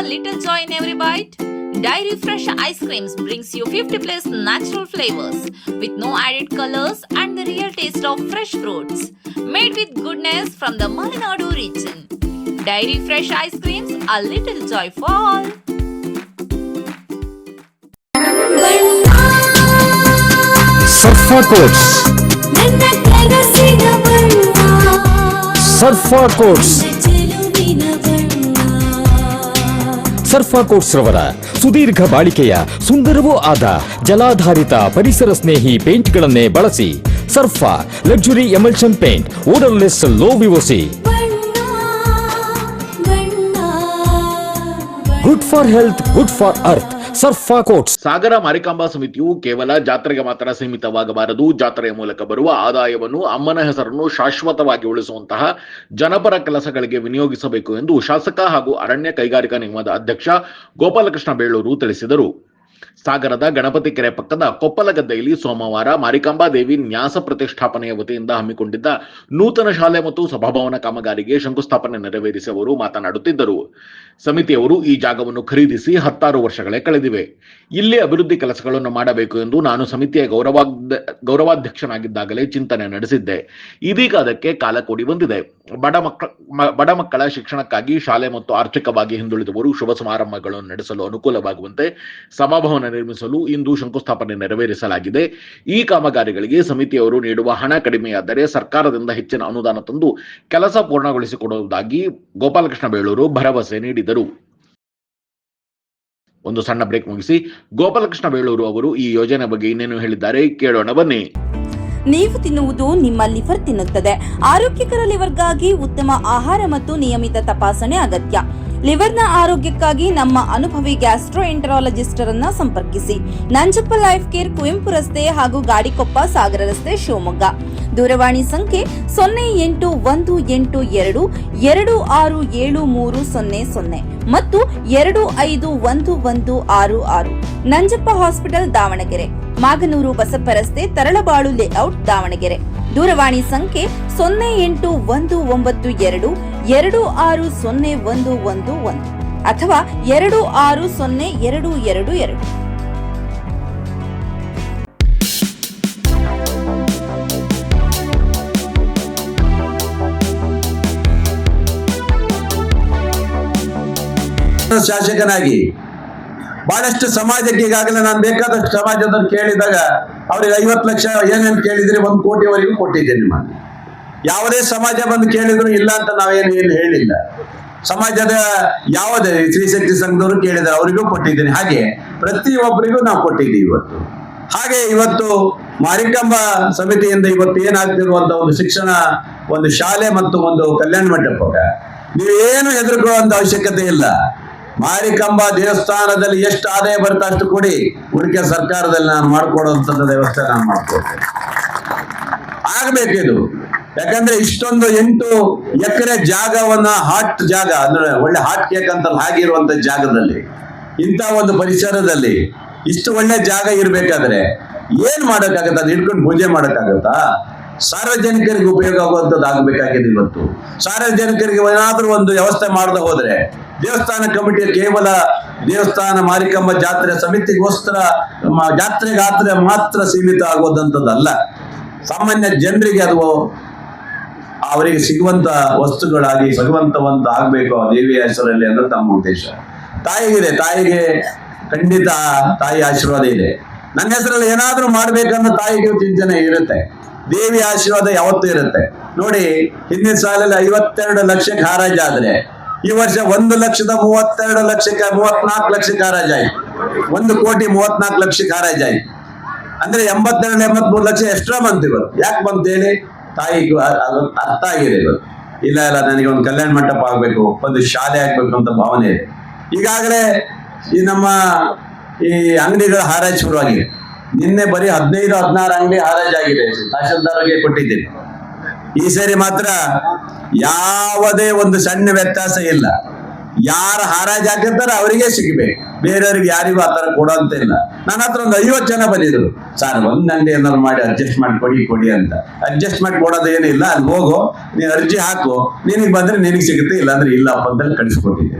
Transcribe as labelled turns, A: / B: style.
A: a little joy in every bite? Dairy Fresh Ice Creams brings you 50 plus natural flavors with no added colors and the real taste of fresh fruits. Made with goodness from the Malenadu region. Dairy Fresh Ice Creams, a little joy for all.
B: Surfa Coats. Surfa Coats. ಸರ್ಫಾ quotes ರವರ ಸುದೀರ್ಘ ಬಾಳಿಕೆಯ ಸುಂದರವೂ ಆದ ಜಲಾಧಾರಿತ ಪರಿಸರ ಸ್ನೇಹಿ ಪೇಂಟ್ಗಳನ್ನೇ ಬಳಸಿ. Sarfa luxury emulsion paint, odourless, low VOC, good for health, good for earth. Sarfa coats.
C: Sagara Marikamba ಸಮಿತಿಯು ಕೇವಲ ಜಾತ್ರೆಗೆ ಮಾತ್ರ ಸೀಮಿತವಾಗಬಾರದು. ಜಾತ್ರೆಯ ಮೂಲಕ ಬರುವ ಆದಾಯವನ್ನು ಅಮ್ಮನ ಹೆಸರನ್ನು ಶಾಶ್ವತವಾಗಿ ಉಳಿಸುವಂತಹ ಜನಪರ ಕೆಲಸಗಳಿಗೆ ವಿನಿಯೋಗಿಸಬೇಕು ಎಂದು ಶಾಸಕ ಹಾಗೂ ಅರಣ್ಯ ಕೈಗಾರಿಕಾ ನಿಗಮದ ಅಧ್ಯಕ್ಷ ಗೋಪಾಲಕೃಷ್ಣ ಬೇಳೂರು ತಿಳಿಸಿದರು. ಸಾಗರದ ಗಣಪತಿ ಕೆರೆ ಪಕ್ಕದ ಕೊಪ್ಪಲಗದ್ದೆಯಲ್ಲಿ ಸೋಮವಾರ ಮಾರಿಕಾಂಬಾ ದೇವಿ ನ್ಯಾಸ ಪ್ರತಿಷ್ಠಾಪನೆಯ ವತಿಯಿಂದ ಹಮ್ಮಿಕೊಂಡಿದ್ದ ನೂತನ ಶಾಲೆ ಮತ್ತು ಸಭಾಭವನ ಕಾಮಗಾರಿಗೆ ಶಂಕುಸ್ಥಾಪನೆ ನೆರವೇರಿಸಿ ಅವರು ಮಾತನಾಡುತ್ತಿದ್ದರು. ಸಮಿತಿಯವರು ಈ ಜಾಗವನ್ನು ಖರೀದಿಸಿ 16 ವರ್ಷಗಳೇ ಕಳೆದಿವೆ. ಇಲ್ಲಿ ಅಭಿವೃದ್ಧಿ ಕೆಲಸಗಳನ್ನು ಮಾಡಬೇಕು ಎಂದು ನಾನು ಸಮಿತಿಯ ಗೌರವಾಧ್ಯಕ್ಷನಾಗಿದ್ದಾಗಲೇ ಚಿಂತನೆ ನಡೆಸಿದ್ದೆ. ಇದೀಗ ಅದಕ್ಕೆ ಕಾಲ ಕೂಡಿ ಬಂದಿದೆ. ಬಡ ಮಕ್ಕಳ ಶಿಕ್ಷಣಕ್ಕಾಗಿ ಶಾಲೆ ಮತ್ತು ಆರ್ಥಿಕವಾಗಿ ಹಿಂದುಳಿದವರು ಶುಭ ಸಮಾರಂಭಗಳನ್ನು ನಡೆಸಲು ಅನುಕೂಲವಾಗುವಂತೆ ಸಭಾಭವನ ನಿರ್ಮಿಸಲು ಇಂದು ಶಂಕುಸ್ಥಾಪನೆ ನೆರವೇರಿಸಲಾಗಿದೆ. ಈ ಕಾಮಗಾರಿಗಳಿಗೆ ಸಮಿತಿಯವರು ನೀಡುವ ಹಣ ಕಡಿಮೆಯಾದರೆ ಸರ್ಕಾರದಿಂದ ಹೆಚ್ಚಿನ ಅನುದಾನ ತಂದು ಕೆಲಸ ಪೂರ್ಣಗೊಳಿಸಿಕೊಡುವುದಾಗಿ ಗೋಪಾಲಕೃಷ್ಣ ಬೇಳೂರು ಭರವಸೆ ನೀಡಿದರು. ಒಂದು ಸಣ್ಣ ಬ್ರೇಕ್ ಮುಗಿಸಿ ಗೋಪಾಲಕೃಷ್ಣ ಬೇಳೂರು ಅವರು ಈ ಯೋಜನೆ ಬಗ್ಗೆ ಇನ್ನೇನು ಹೇಳಿದ್ದಾರೆ ಕೇಳೋಣ ಬನ್ನಿ.
D: ನೀವು ತಿನ್ನುವುದು ನಿಮ್ಮ ಲಿವರ್ ತಿನ್ನುತ್ತದೆ. ಆರೋಗ್ಯಕರ ಲಿವರ್ಗಾಗಿ ಉತ್ತಮ ಆಹಾರ ಮತ್ತು ನಿಯಮಿತ ತಪಾಸಣೆ ಅಗತ್ಯ. ಲಿವರ್ನ ಆರೋಗ್ಯಕ್ಕಾಗಿ ನಮ್ಮ ಅನುಭವಿ ಗ್ಯಾಸ್ಟ್ರೋಎಂಟರಾಲಜಿಸ್ಟ್ ಅನ್ನ ಸಂಪರ್ಕಿಸಿ. ನಂಜಪ್ಪ ಲೈಫ್ ಕೇರ್, ಕುವೆಂಪು ರಸ್ತೆ ಹಾಗೂ ಗಾಡಿಕೊಪ್ಪ, ಸಾಗರ ರಸ್ತೆ, ಶಿವಮೊಗ್ಗ. ದೂರವಾಣಿ ಸಂಖ್ಯೆ 0812126730 ಮತ್ತು 251166. ನಂಜಪ್ಪ ಹಾಸ್ಪಿಟಲ್, ದಾವಣಗೆರೆ. ಮಾಗನೂರು ಬಸಪ್ಪ ರಸ್ತೆ, ತರಳಬಾಳು ಲೇಔಟ್, ದಾವಣಗೆರೆ. ದೂರವಾಣಿ ಸಂಖ್ಯೆ 081922601111 ಅಥವಾ 260222.
E: ಶಾಸಕನಾಗಿ ಬಹಳಷ್ಟು ಸಮಾಜಕ್ಕೆ ಈಗಾಗಲೇ ನಾನು ಬೇಕಾದಷ್ಟು ಸಮಾಜದವ್ರು ಕೇಳಿದಾಗ ಅವ್ರಿಗೆ 50 ಲಕ್ಷ ಏನೇನು ಕೇಳಿದ್ರೆ 1 ಕೋಟಿವರೆಗೂ ಕೊಟ್ಟಿದ್ದೇನೆ. ನಾನು ಯಾವುದೇ ಸಮಾಜ ಬಂದು ಕೇಳಿದ್ರು ಇಲ್ಲ ಅಂತ ನಾವೇನು ಹೇಳಿಲ್ಲ. ಸಮಾಜದ ಯಾವುದೇ ಸ್ತ್ರೀಶಕ್ತಿ ಸಂಘದವರು ಕೇಳಿದ್ರೆ ಅವರಿಗೂ ಕೊಟ್ಟಿದ್ದೇನೆ. ಹಾಗೆ ಪ್ರತಿಯೊಬ್ಬರಿಗೂ ನಾವು ಕೊಟ್ಟಿದ್ದೀವಿ ಇವತ್ತು. ಹಾಗೆ ಇವತ್ತು ಮಾರಿಕಾಂಬಾ ಸಮಿತಿಯಿಂದ ಇವತ್ತು ಏನಾಗ್ತಿರುವಂತ ಒಂದು ಶಿಕ್ಷಣ, ಒಂದು ಶಾಲೆ ಮತ್ತು ಒಂದು ಕಲ್ಯಾಣ ಮಂಟಪಕ್ಕೆ ನೀವೇನು ಹೆದರ್ಕೊಳ್ಳುವಂತ ಅವಶ್ಯಕತೆ ಇಲ್ಲ. ಮಾರಿಕಾಂಬಾ ದೇವಸ್ಥಾನದಲ್ಲಿ ಎಷ್ಟು ಆದಾಯ ಬರುತ್ತೆ ಅಷ್ಟು ಕೊಡಿ, ಉಳಿಕೆ ಸರ್ಕಾರದಲ್ಲಿ ನಾನು ಮಾಡ್ಕೊಡುವಂಥದ್ದು ವ್ಯವಸ್ಥೆ ನಾನು ಮಾಡ್ಕೊಡ್ತೇನೆ. ಆಗ್ಬೇಕಿದು. ಯಾಕಂದ್ರೆ ಇಷ್ಟೊಂದು 8 ಎಕರೆ ಜಾಗವನ್ನ, ಹಾಟ್ ಜಾಗ ಅಂದ್ರೆ ಒಳ್ಳೆ ಹಾಟ್ ಕೇಕ್ ಅಂತ ಹಾಗಿರುವಂತ ಜಾಗದಲ್ಲಿ, ಇಂಥ ಒಂದು ಪರಿಸರದಲ್ಲಿ ಇಷ್ಟು ಒಳ್ಳೆ ಜಾಗ ಇರ್ಬೇಕಾದ್ರೆ ಏನ್ ಮಾಡೋಕ್ಕಾಗತ್ತ? ಅದು ಇಟ್ಕೊಂಡು ಪೂಜೆ ಮಾಡೋಕ್ಕಾಗತ್ತಾ? ಸಾರ್ವಜನಿಕರಿಗೆ ಉಪಯೋಗ ಆಗುವಂಥದ್ದು ಆಗ್ಬೇಕಾಗಿದೆ. ಇವತ್ತು ಸಾರ್ವಜನಿಕರಿಗೆ ಏನಾದ್ರೂ ಒಂದು ವ್ಯವಸ್ಥೆ ಮಾಡದೆ ಹೋದ್ರೆ ದೇವಸ್ಥಾನ ಕಮಿಟಿಯ ಕೇವಲ ದೇವಸ್ಥಾನ ಮಾರಿಕಾಂಬಾ ಜಾತ್ರೆ ಸಮಿತಿಗೋಸ್ಕರ ಜಾತ್ರೆಗಾತ್ರೆ ಮಾತ್ರ ಸೀಮಿತ ಆಗೋದಂಥದ್ದಲ್ಲ. ಸಾಮಾನ್ಯ ಜನರಿಗೆ ಅದು ಅವರಿಗೆ ಸಿಗುವಂತ ವಸ್ತುಗಳಾಗಿ ಸಿಗುವಂತವಂತ ಆಗ್ಬೇಕು ಆ ದೇವಿಯ ಹೆಸರಲ್ಲಿ ಅನ್ನೋದು ನಮ್ಮ ಉದ್ದೇಶ. ತಾಯಿಗೆ ಖಂಡಿತ ತಾಯಿ ಆಶೀರ್ವಾದ ಇದೆ. ನನ್ನ ಹೆಸರಲ್ಲಿ ಏನಾದ್ರೂ ಮಾಡ್ಬೇಕನ್ನೋ ತಾಯಿಗೆ ಚಿಂತನೆ ಇರುತ್ತೆ. ದೇವಿ ಆಶೀರ್ವಾದ ಯಾವತ್ತೂ ಇರುತ್ತೆ. ನೋಡಿ, ಹಿಂದಿನ ಸಾಲಲ್ಲಿ 52 ಲಕ್ಷಕ್ಕೆ ಹರಾಜಾದ್ರೆ ಈ ವರ್ಷ 1,32,34 ಲಕ್ಷಕ್ಕೆ ಹರಾಜಾಯ್ತು. 1,34,00,000 ಹರಾಜಾಯ್ತು. ಅಂದ್ರೆ 82-83 ಲಕ್ಷ ಎಕ್ಸ್ಟ್ರಾ ಬಂತು ಇವತ್ತು. ಯಾಕೆ ಬಂತು ಹೇಳಿ? ತಾಯಿಗೂ ಅರ್ಥ ಆಗಿದೆ ಇವತ್ತು. ಇಲ್ಲ ನನಗೆ ಒಂದು ಕಲ್ಯಾಣ ಮಂಟಪ ಆಗ್ಬೇಕು, ಒಂದು ಶಾಲೆ ಆಗ್ಬೇಕು ಅಂತ ಭಾವನೆ ಇದೆ. ಈಗಾಗಲೇ ಈ ನಮ್ಮ ಈ ಅಂಗಡಿಗಳ ಹಾರಾಜ್ ಶುರುವಾಗಿದೆ. ನಿನ್ನೆ ಬರೀ 15-16 ಅಂಗಡಿ ಹಾರಾಜಾಗಿದೆ. ತಹಶೀಲ್ದಾರ್ಗೆ ಕೊಟ್ಟಿದ್ದೀನಿ. ಈ ಸರಿ ಮಾತ್ರ ಯಾವುದೇ ಒಂದು ಸಣ್ಣ ವ್ಯತ್ಯಾಸ ಇಲ್ಲ. ಯಾರು ಹಾರಾಜ್ ಹಾಕಿರ್ತಾರೆ ಅವರಿಗೆ ಸಿಗಬೇಕು, ಬೇರೆಯವ್ರಿಗೆ ಯಾರಿಗೂ ಆತರ ಕೊಡೋಂತ ಇಲ್ಲ. ನನ್ನ ಹತ್ರ ಒಂದು 50 ಜನ ಬಂದಿದ್ರು. ಸರ್, ಒಂದ್ ಅಂಗಡಿ ಏನಾದ್ರು ಮಾಡಿ ಅಡ್ಜಸ್ಟ್ ಮಾಡಿ ಕೊಡಿ ಅಂತ. ಅಡ್ಜಸ್ಟ್ ಮಾಡಿ ಕೊಡೋದು ಏನಿಲ್ಲ, ಅಲ್ಲಿ ಹೋಗೋ, ನೀನ್ ಅರ್ಜಿ ಹಾಕು, ನಿನಗೆ ಬಂದ್ರೆ ನಿನಗೆ ಸಿಗುತ್ತೆ, ಇಲ್ಲಾಂದ್ರೆ ಇಲ್ಲಪ್ಪ ಅಂತ ಕಳಿಸ್ಕೊಟ್ಟಿದ್ದೆ.